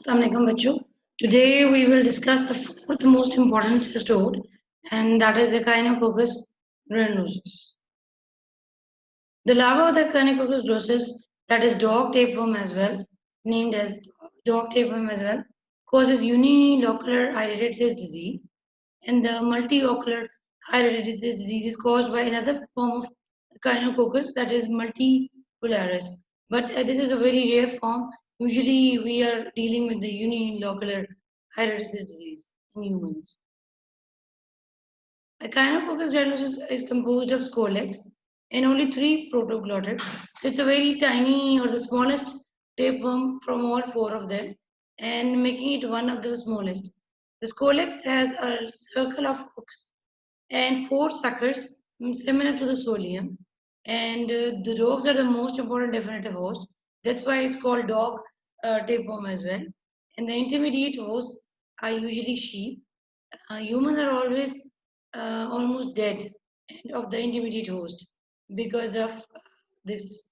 Assalamualaikum bachcho. Today we will discuss the fourth most important cystoid, and that is the Echinococcus granulosus. The larva of the Echinococcus granulosus, that is dog tapeworm as well, named as dog tapeworm as well, causes unilocular hydatid disease, and the multiocular hydatid disease is caused by another form of Echinococcus, that is multifolaris. But this is a very rare form. Usually, we are dealing with the unilocular hydatid disease in humans. Echinococcus granulosus is composed of scolex and only three protoglottid. So it's a very tiny or the smallest tapeworm from all four of them, and making it one of the smallest. The scolex has a circle of hooks and four suckers similar to the solium. And the dogs are the most important definitive host. That's why it's called dog tapeworm as well. And the intermediate hosts are usually sheep. Humans are always almost dead of the intermediate host because of this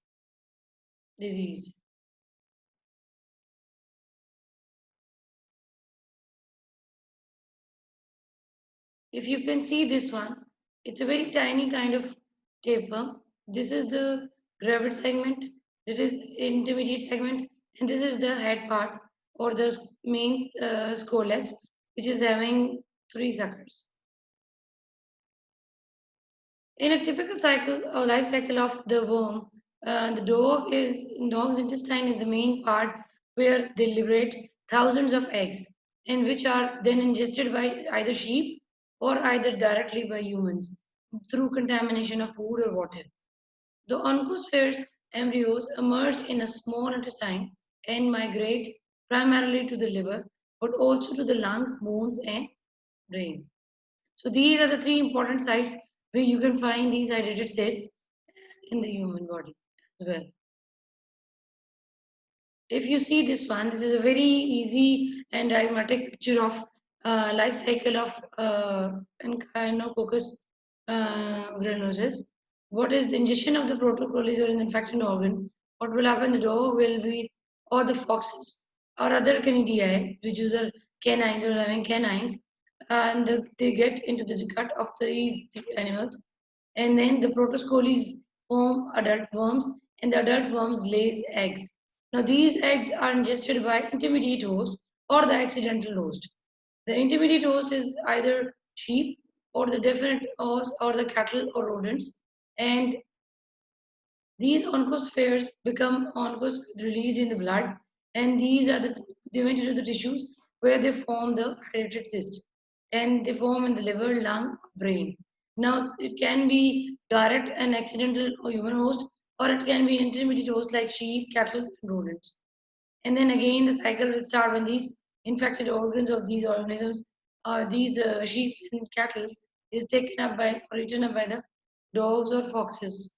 disease. If you can see this one, it's a very tiny kind of tapeworm. This is the gravid segment, that is intermediate segment, and this is the head part or the main scolex, which is having three suckers. In a typical cycle or life cycle of the worm, the dog's intestine is the main part where they liberate thousands of eggs, and which are then ingested by either sheep or either directly by humans through contamination of food or water. The oncosphere's embryos emerge in a small intestine and migrate primarily to the liver, but also to the lungs, bones, and brain. So these are the three important sites where you can find these hydrated cysts in the human body as well. If you see this one, this is a very easy and diagrammatic picture of life cycle of Echinococcus granulosus. What is the ingestion of the protocolis or an infected organ? What will happen? The dog will be, or the foxes or other canidae, which is the canines or having canines, and they get into the gut of these animals, and then the protoscoles form adult worms, and the adult worms lays eggs. Now these eggs are ingested by intermediate host or the accidental host. The intermediate host is either sheep or the definite host or the cattle or rodents, and these oncospheres become oncos released in the blood, and these are they went into the tissues where they form the hydrated cyst, and they form in the liver, lung, brain. Now it can be direct and accidental or human host, or it can be an intermediate host like sheep, cattle, and rodents. And then again, the cycle will start when these infected organs of these organisms, these sheep and cattle, is taken up by or eaten up by the dogs or foxes.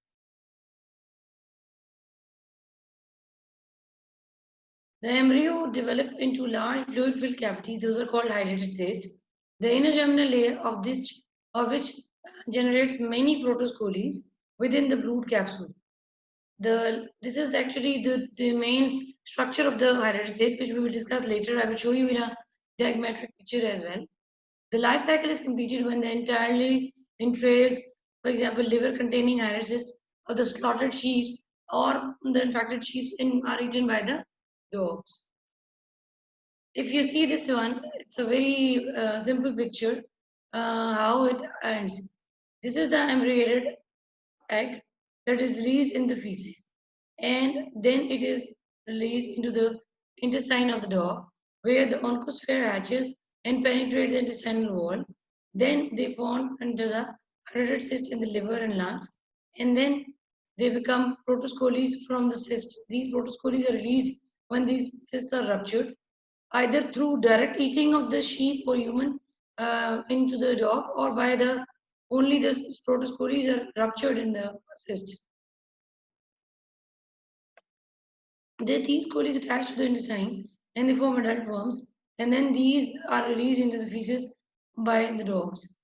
The embryo develop into large fluid-filled cavities. Those are called hydrated cysts. The inner germinal layer of which generates many protoscoles within the brood capsule. This is actually the main structure of the hydrated cyst, which we will discuss later. I will show you in a diagrammatic picture as well. The life cycle is completed when the entirely entrails, for example, liver-containing hydrated cysts or the slaughtered sheep or the infected sheep are eaten by the dogs. If you see this one, it's a very simple picture how it ends. This is the embryonated egg that is released in the feces, and then it is released into the intestine of the dog, where the oncosphere hatches and penetrate the intestinal wall. Then they form into the hydrated cyst in the liver and lungs, and then they become protoscoles from the cyst. These protoscoles are released when these cysts are ruptured, either through direct eating of the sheep or human into the dog, or by the only the protoscoles are ruptured in the cyst. These cories attach to the intestine and they form adult worms, and then these are released into the feces by the dogs.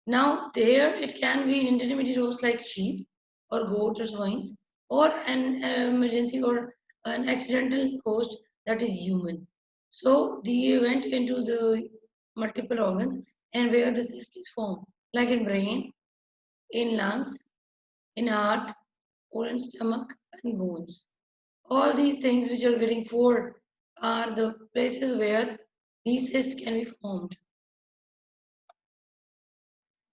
Now, there it can be an intermediate host like sheep or goats or swines, or an emergency or an accidental host that is human. So they went into the multiple organs and where the cyst is formed, like in brain, in lungs, in heart, or in stomach and bones. All these things which are getting formed are the places where these cysts can be formed.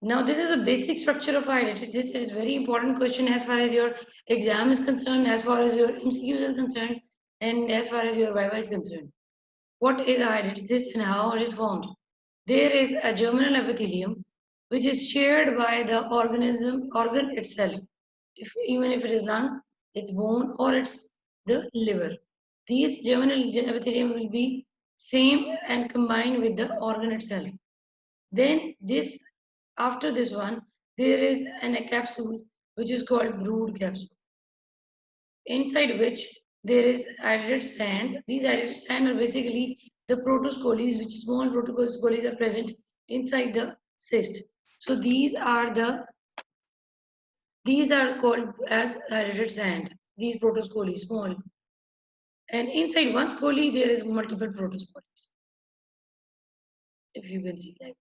Now, this is a basic structure of hydatid cyst. It is a very important question as far as your exam is concerned, as far as your MCQs is concerned, and as far as your Viva is concerned. What is a hydatid cyst and how it is formed? There is a germinal epithelium which is shared by the organ itself. Even if it is lung, it's bone, or it's the liver. These germinal epithelium will be same and combined with the organ itself. Then after this one, there is a capsule which is called brood capsule, inside which there is hydrated sand. These hydrated sand are basically the protoscoles, which small protoscoles are present inside the cyst. So these are called as hydrated sand. These protoscoles, small, and inside one scoli there is multiple protoscoles. If you can see that.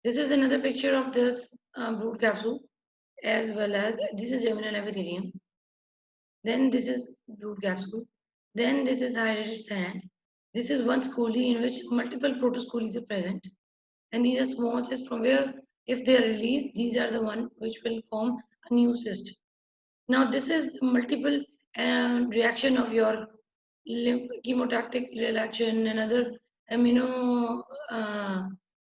This is another picture of this brood capsule, as well as this is germinal epithelium. Then this is brood capsule. Then this is hydrated sand. This is one scoli in which multiple protoscoles are present. And these are small cysts from where, if they are released, these are the one which will form a new cyst. Now this is multiple reaction of your chemotactic reaction and other amino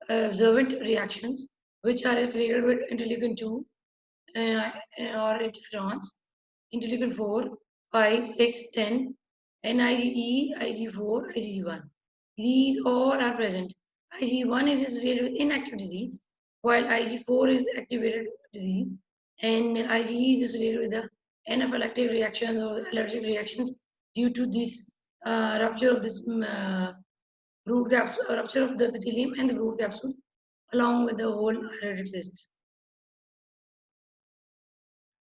observant reactions, which are affiliated with interleukin 2 or interferons, interleukin 4, 5, 6, 10, and IgE, Ig4, IgG1. These all are present. Ig1 is associated with inactive disease, while Ig4 is activated disease, and IgE is associated with the anaphylactic reactions or allergic reactions due to this rupture of this brood capsule, rupture of the epithelium and the brood capsule, along with the whole hydatid cyst.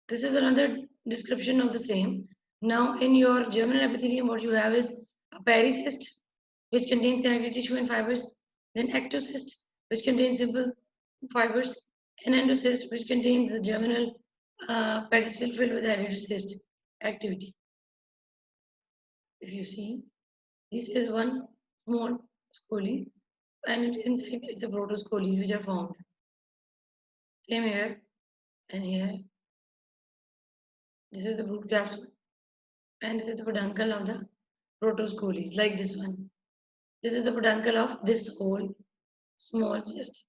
This is another description of the same. Now, in your germinal epithelium, what you have is a pericyst, which contains connective tissue and fibers, then ectocyst, which contains simple fibers, and endocyst, which contains the germinal pedestal filled with hydatid cyst activity. If you see, this is one small scoli, and inside it's the protoscoles which are formed. Same here and here. This is the brood capsule, and this is the peduncle of the protoscoles, like this one. This is the peduncle of this whole small cyst.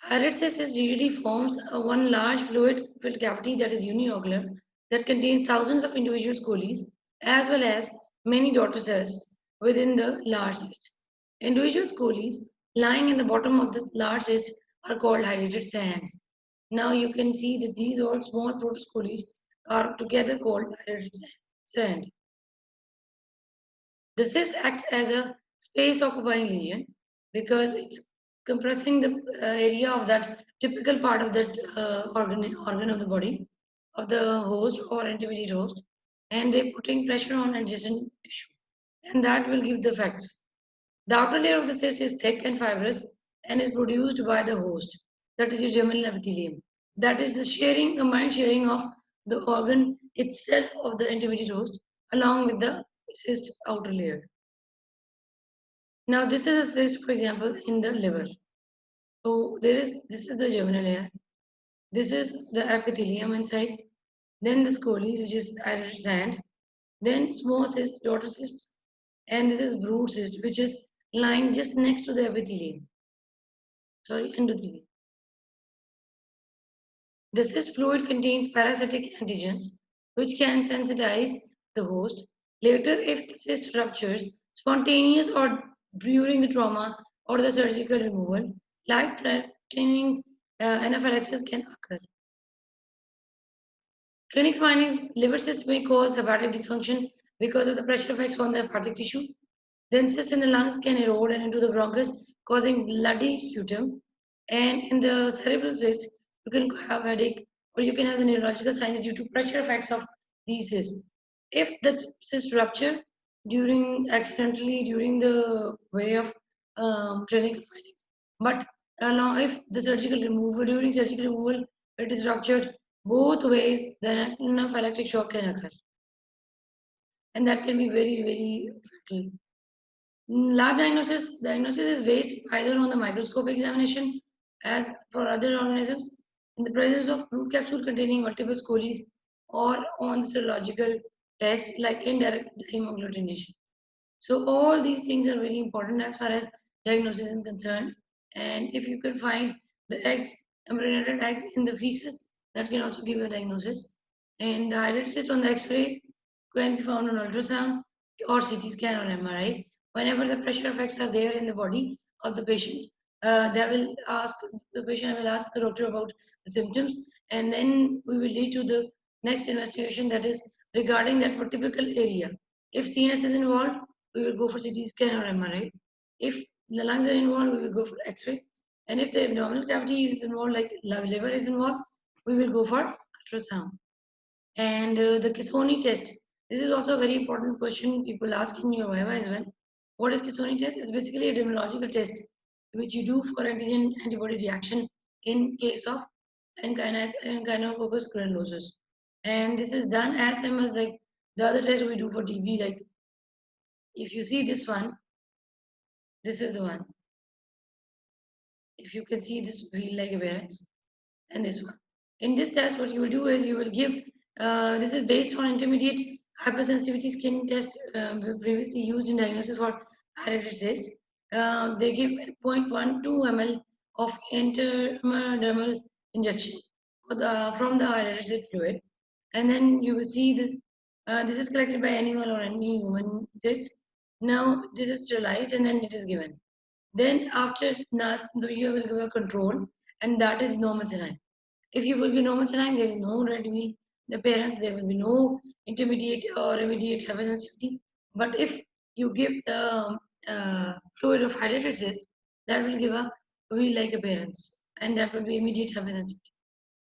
Hydatid cyst usually forms one large fluid-filled cavity that is uniocular, that contains thousands of individual scoles, as well as many daughter cells within the large cyst. Individual scoles lying in the bottom of the large cyst are called hydatid sands. Now you can see that these all small protoscoles are together called hydatid sand. The cyst acts as a space occupying lesion because it's compressing the area of that typical part of that organ of the body of the host or intermediate host, and they're putting pressure on adjacent tissue, and that will give the effects. The outer layer of the cyst is thick and fibrous and is produced by the host, that is your germinal epithelium. That is the combined sharing of the organ itself of the intermediate host along with the cyst outer layer. Now this is a cyst, for example, in the liver. So this is the germinal layer. This is the epithelium inside. Then the scoles, which is hydatid sand. Then small cyst, daughter cysts, and this is brood cyst, which is lying just next to the epithelium. Sorry, endothelium. The cyst fluid contains parasitic antigens, which can sensitize the host. Later, if the cyst ruptures, spontaneous or during the trauma or the surgical removal, life-threatening anaphylaxis can occur. Clinic findings: liver cyst may cause hepatic dysfunction because of the pressure effects on the hepatic tissue. Then cysts in the lungs can erode and into the bronchus, causing bloody sputum. And in the cerebral cyst, you can have headache or you can have the neurological signs due to pressure effects of these cysts. if the cyst rupture accidentally during the way of clinical findings. But now if the surgical removal during surgical removal it is ruptured both ways, then an anaphylactic shock can occur, and that can be very very fatal. Lab diagnosis is based either on the microscope examination as for other organisms in the presence of root capsule containing multiple scolies, or on the serological test like indirect hemagglutination. So all these things are very important as far as diagnosis is concerned. And if you can find the eggs, embryonated eggs in the feces, that can also give a diagnosis. And the hydrated on the X-ray can be found on ultrasound or CT scan or MRI. Whenever the pressure effects are there in the body of the patient, they will ask the patient will ask the doctor about the symptoms, and then we will lead to the next investigation, that is regarding that particular area. If CNS is involved, we will go for CT scan or MRI. If the lungs are involved, we will go for X-ray. And if the abdominal cavity is involved, like liver is involved, we will go for ultrasound. And the Kisoni test. This is also a very important question people ask in your Viva as well. What is Kisoni test? It's basically a dermatological test which you do for antigen antibody reaction in case of Echinococcus granulosus. And this is done as same as like the other test we do for TB. Like if you see this one, this is the one. If you can see this wheel like appearance and this one. In this test, what you will do is you will give, this is based on intermediate hypersensitivity skin test previously used in diagnosis for hydrated cyst. They give 0.12 ml of intradermal injection from the hydrated cyst fluid. And then you will see this, this is collected by animal or any human cyst. Now this is sterilized and then it is given. Then after NAS, you will give a control, and that is normoxanine. If you will be normoxanine, there is no red wheel appearance, there will be no intermediate or immediate hypersensitivity. But if you give the fluid of hydrated cyst, that will give a wheel-like appearance, and that will be immediate hypersensitivity.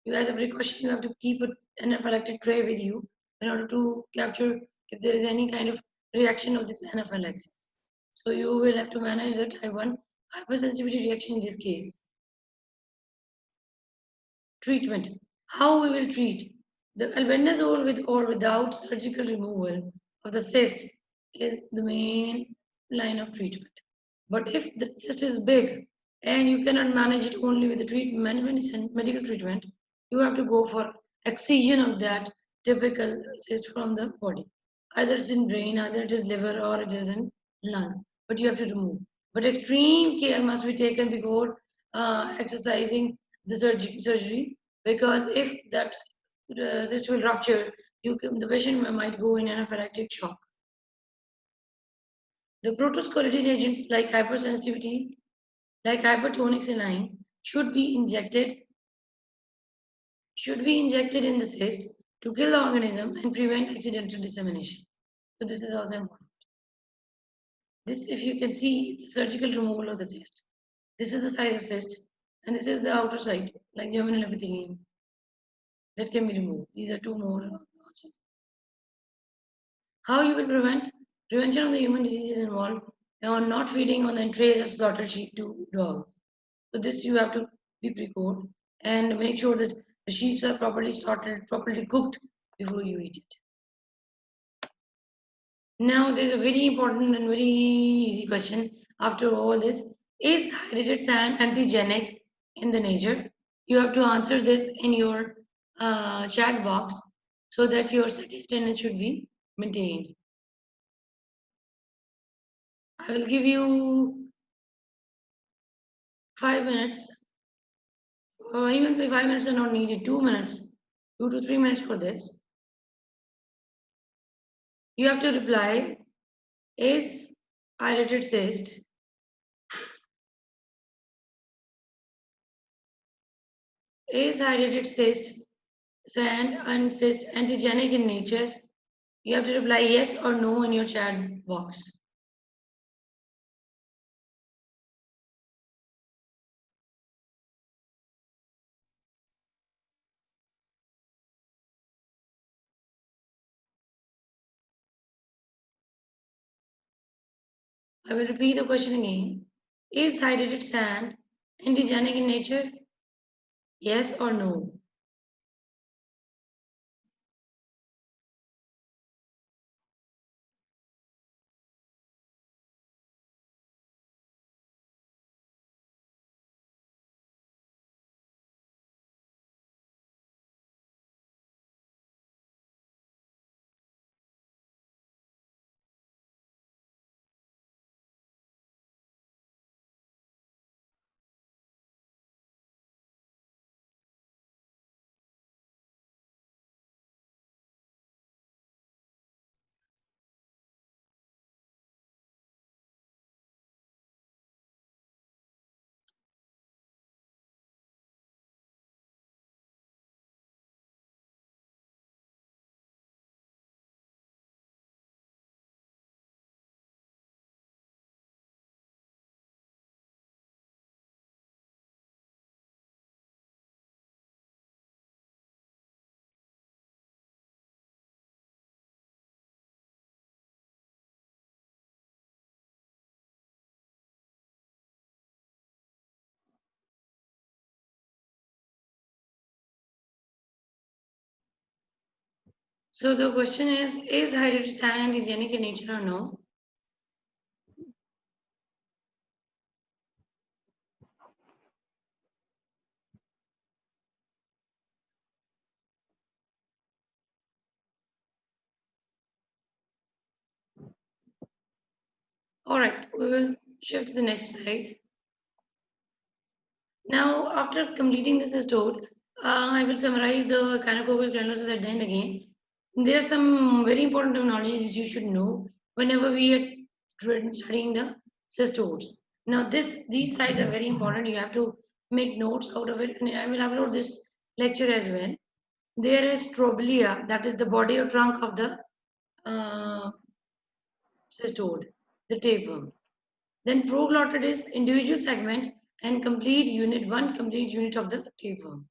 You, as a precaution, you have to keep an anaphylactic tray with you in order to capture if there is any kind of reaction of this anaphylaxis. So you will have to manage the type 1 hypersensitivity reaction in this case. Treatment. How we will treat. The albendazole with or without surgical removal of the cyst is the main line of treatment. But if the cyst is big and you cannot manage it only with the treatment, medical treatment, you have to go for excision of that typical cyst from the body. Either it's in brain, either it is liver, or it is in lungs. But you have to remove. But extreme care must be taken before exercising the surgery, because if that cyst will rupture, the patient might go in anaphylactic shock. The protocolytic agents like hypersensitivity, like hypertonic saline, should be injected in the cyst to kill the organism and prevent accidental dissemination. So this is also important. This, if you can see, it's surgical removal of the cyst. This is the size of cyst, and this is the outer side, like germinal epithelium, that can be removed. These are two more also. How you will prevent? Prevention of the human disease is involved on not feeding on the entrails of slaughtered sheep to dogs. So this you have to be prepared and make sure that the sheep are properly slaughtered, properly cooked before you eat it. Now there's a very important and very easy question after all this. Is hydrated sand antigenic in the nature? You have to answer this in your chat box so that your second attendance should be maintained. I will give you 5 minutes, or even if 5 minutes are not needed, 2 minutes, 2 to 3 minutes for this. You have to reply, is hydrated cyst sand and cyst antigenic in nature? You have to reply yes or no in your chat box. I will repeat the question again. Is hydrated sand antigenic in nature? Yes or no? So the question is hydrated sand antigenic in nature or no? All right, we will shift to the next slide. Now, after completing this stored, I will summarize the Canococcus granulosus at the end again. There are some very important terminologies which you should know whenever we are studying the cystodes. Now, these sites are very important. You have to make notes out of it, and I will upload this lecture as well. There is strobilia, that is the body or trunk of the uh, cystode, the tapeworm. Then proglotid is individual segment and complete unit, one complete unit of the tapeworm.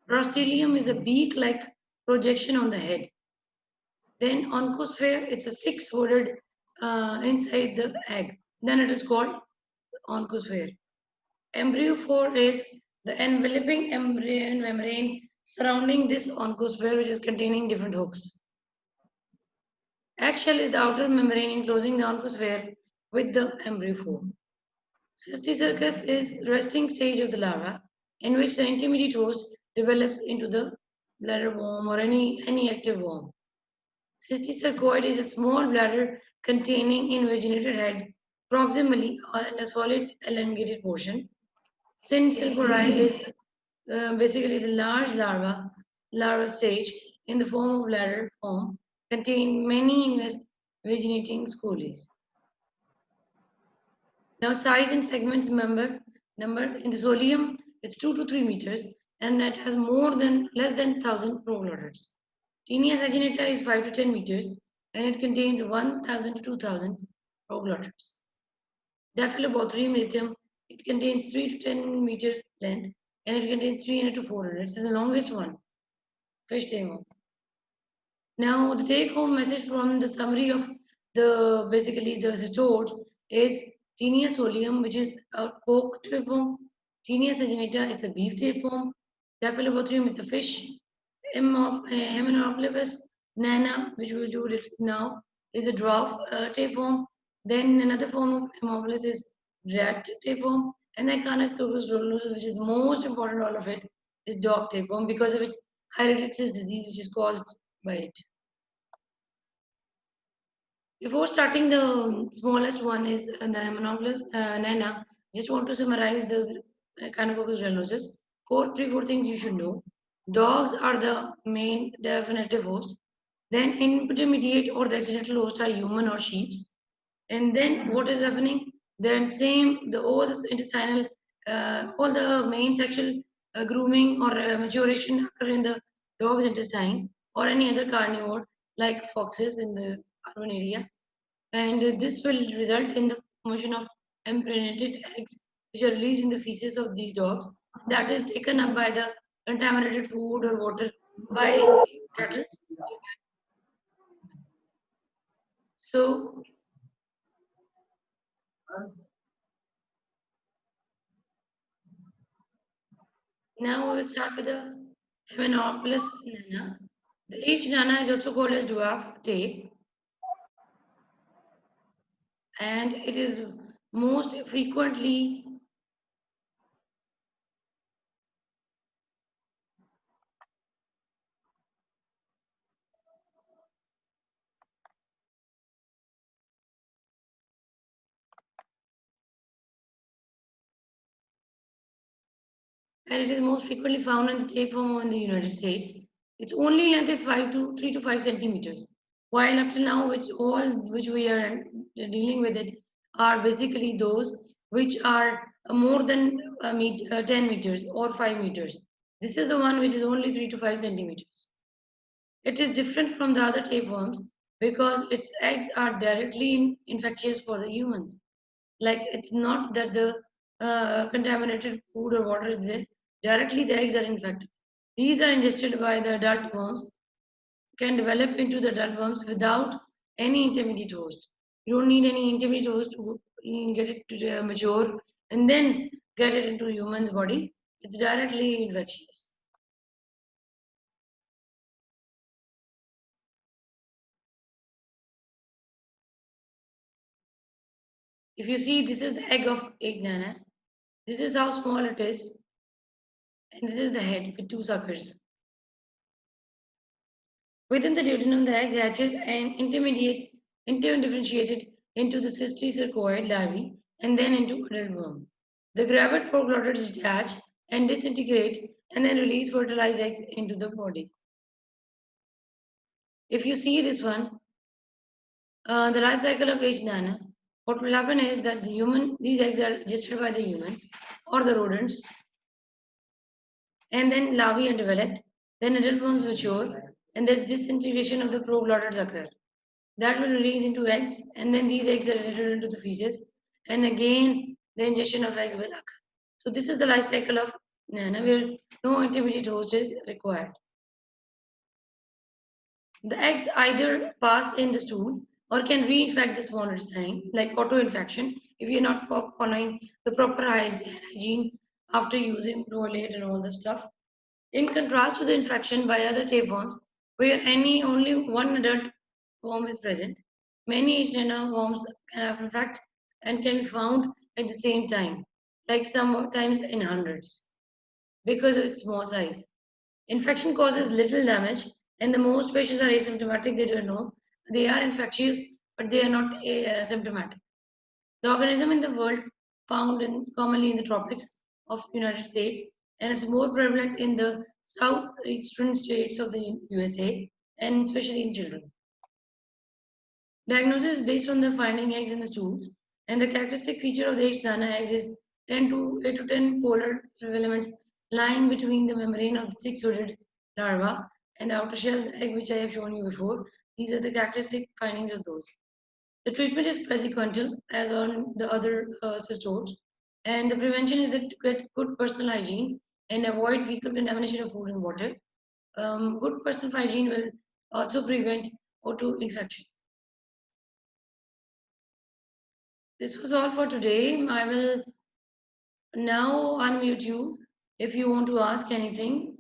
Rostelium is a beak-like projection on the head. Then oncosphere, it's a six-worded inside the egg. Then it is called oncosphere. Embryophore is the enveloping embryon membrane surrounding this oncosphere, which is containing different hooks. Eggshell is the outer membrane enclosing the oncosphere with the embryophore. Cysticercus is resting stage of the larva in which the intermediate host develops into the bladder worm or any active worm. Cysticercoid is a small bladder containing invaginated head proximally and a solid elongated portion. Syncypori is basically the large larval stage in the form of bladder form contain many invaginating scolies. Now size and segments number in the solium it's 2 to 3 meters and that has less than 1000 proglottids. Tinea saginata is 5 to 10 meters and it contains 1000 to 2000 proglottids. Daphilobothrium litum it contains 3 to 10 meters length and it contains 300 to 400. It's the longest one. Fish tail. Now, the take-home message from the summary of the basically the cystodes is Tinea solium, which is a pork tapeworm. Tinea saginata, it's a beef tapeworm. Daphilobothrium, it's a fish. Heminoplebus nana, which we will do it now, is a dwarf tapeworm. Then another form of Haemophilus is rat tapeworm. And then Canococcus granulosus, which is the most important all of it, is dog tapeworm because of its hereditary disease, which is caused by it. Before starting, the smallest one is the Haemonoplus nana. Just want to summarize the Canococcus granulosus. Three, four things you should know. Dogs are the main definitive host. Then intermediate or the accidental host are human or sheep. And then what is happening? Then all the intestinal, all the main sexual grooming or maturation occur in the dog's intestine or any other carnivore like foxes in the urban area. And this will result in the formation of impregnated eggs which are released in the feces of these dogs that is taken up by the contaminated food or water by cattle. So Now we will start with the Hymenopilus nana. The H. nana is also called as dwarf tape, and it is most frequently and it is most frequently found in the tapeworm in the United States. Its only length is 3 to 5 centimeters. While up till now, which we are dealing with it are basically those which are more than 10 meters or 5 meters. This is the one which is only 3 to 5 centimeters. It is different from the other tapeworms because its eggs are directly infectious for the humans. Like it's not that the contaminated food or water is there. Directly the eggs are infected. These are ingested by the adult worms, can develop into the adult worms without any intermediate host. You don't need any intermediate host to get it to mature and then get it into human's body. It's directly infectious. If you see, this is the egg of egg nana. This is how small it is, and this is the head with two suckers. Within the duodenum, the egg hatches and interdifferentiated into the cysticercoid larvae and then into adult worm. The gravid proglottids detach and disintegrate and then release fertilized eggs into the body. If you see this one, the life cycle of H. nana, what will happen is that these eggs are digested by the humans or the rodents, and then larvae are developed, then adult worms mature, and there's disintegration of the proglottids occur. That will release into eggs, and then these eggs are related into the feces, and again the ingestion of eggs will occur. So this is the life cycle of nana, where no intermediate host is required. The eggs either pass in the stool or can reinfect the small intestine, like auto-infection, if you're not following the proper hygiene after using Provolate and all the stuff. In contrast to the infection by other tapeworms, where only one adult worm is present, many H. nana worms can have infect and can be found at the same time, like sometimes in hundreds, because of its small size. Infection causes little damage, and the most patients are asymptomatic. They don't know they are infectious, but they are not symptomatic. The organism in the world found commonly in the tropics of United States, and it's more prevalent in the southeastern states of the USA, and especially in children. Diagnosis is based on the finding eggs in the stools, and the characteristic feature of the H. nana eggs is 8 to 10 polar filaments lying between the membrane of the six-hooded larva and the outer shell egg, which I have shown you before. These are the characteristic findings of those. The treatment is presequential, as on the other cystodes, and the prevention is that to get good personal hygiene and avoid fecal contamination of food and water. Good personal hygiene will also prevent O2 infection. This was all for today. I will now unmute you if you want to ask anything.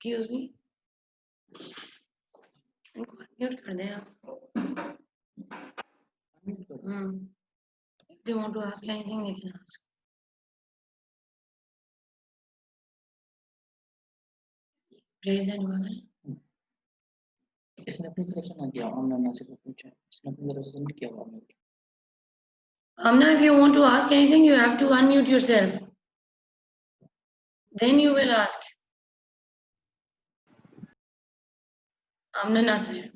Excuse me. Mute कर दें आप. If they want to ask anything, they can ask. Raise hand हुआ है। इसने अपनी तरफ से ना किया, हमने से पूछा, इसने अपनी तरफ से नहीं किया हुआ। Amna, if you want to ask anything, you have to unmute yourself. Then you will ask. Amna Nasir.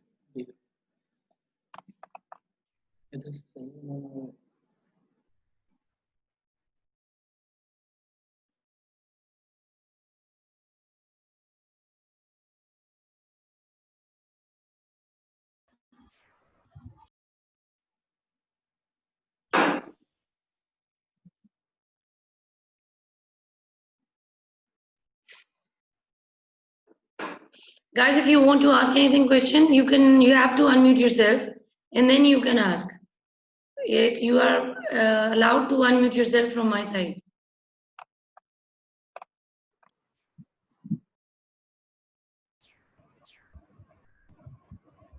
इधर से सही है। Guys, if you want to ask anything question, you have to unmute yourself and then you can ask. Yes, you are allowed to unmute yourself from my side.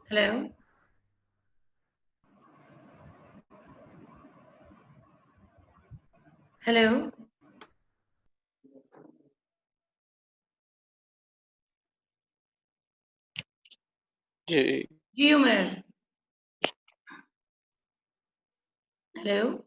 Hello. Hello. Ji ji Umar. Hello.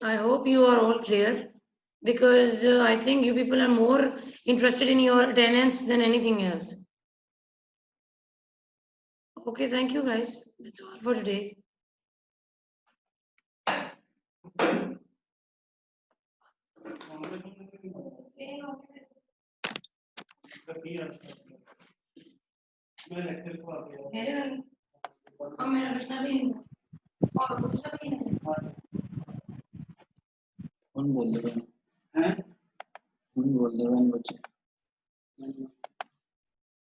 I hope you are all clear because I think you people are more interested in your attendance than anything else. Okay, thank you guys. That's all for today. मेरा बच्चा भी नहीं और दूसरा भी नहीं कौन बोल रहे हैं? कौन बोल रहे हैं बच्चे?